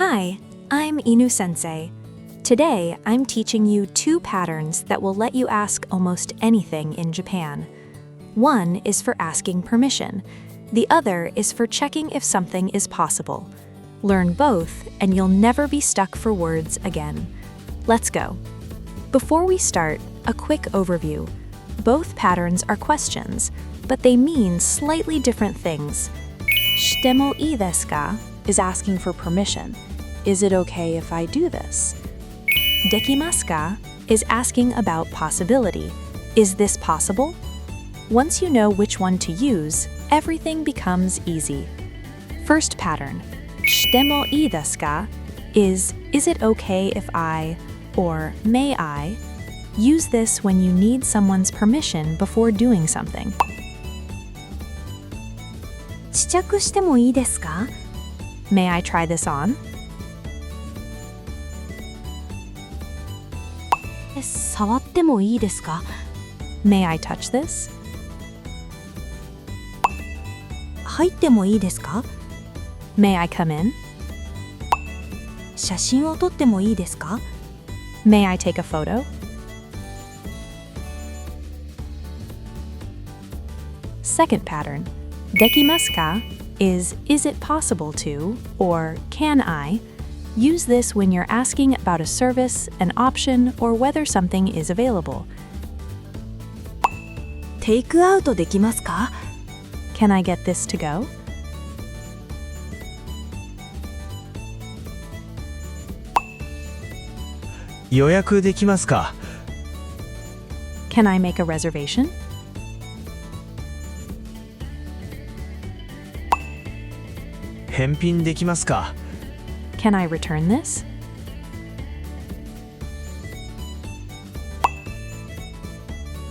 Hi, I'm Inu Sensei. Today, I'm teaching you two patterns that will let you ask almost anything in Japan. One is for asking permission. The other is for checking if something is possible. Learn both, and you'll never be stuck for words again. Let's go. Before we start, a quick overview. Both patterns are questions, but they mean slightly different things. Shite mo ii desu ka is asking for permission. Is it okay if I do this? Dekimasu ka is asking about possibility. Is this possible? Once you know which one to use, everything becomes easy. First pattern, shite mo ii desu ka, is it okay if I, or may I? Use this when you need someone's permission before doing something. 試着してもいいですか? May I try this on? 触ってもいいですか? May I touch this? 入ってもいいですか? May I come in? 写真を撮ってもいいですか? May I take a photo? Second pattern, dekimasu ka is it possible to, or can I? Use this when you're asking about a service, an option, or whether something is available. テイクアウトできますか? Can I get this to go? 予約できますか? Can I make a reservation? 返品できますか? Can I return this?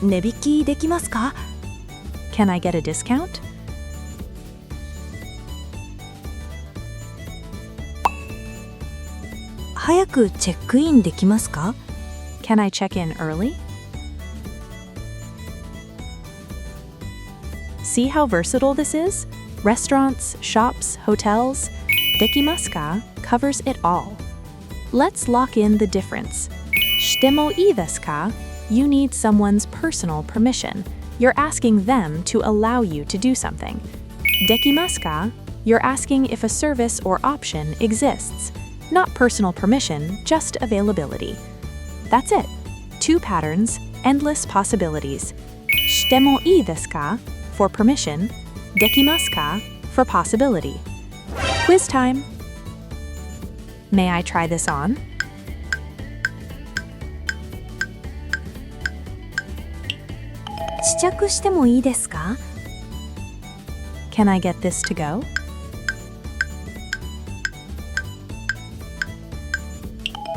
値引きできますか? Can I get a discount? 早くチェックインできますか? Can I check in early? See how versatile this is? Restaurants, shops, hotels. Dekimasu ka covers it all. Let's lock in the difference. Shite mo ii desu ka? You need someone's personal permission. You're asking them to allow you to do something. Dekimasu ka? You're asking if a service or option exists. Not personal permission, just availability. That's it. Two patterns, endless possibilities. Shite mo ii desu ka? For permission. Dekimasu ka? For possibility. Quiz time. May I try this on? 試着してもいいですか? Can I get this to go?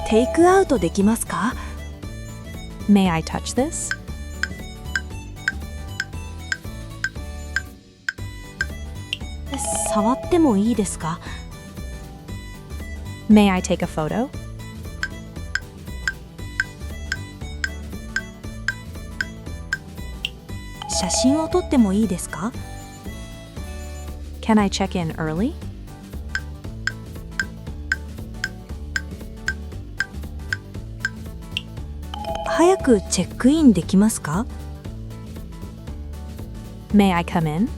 テイクアウトできますか? May I touch this? 触ってもいいですか? May I take a photo? 写真を撮ってもいいですか? Can I check in early? 早くチェックインできますか? May I come in?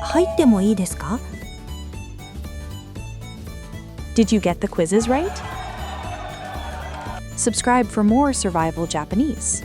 入ってもいいですか? Did you get the quizzes right? Subscribe for more survival Japanese.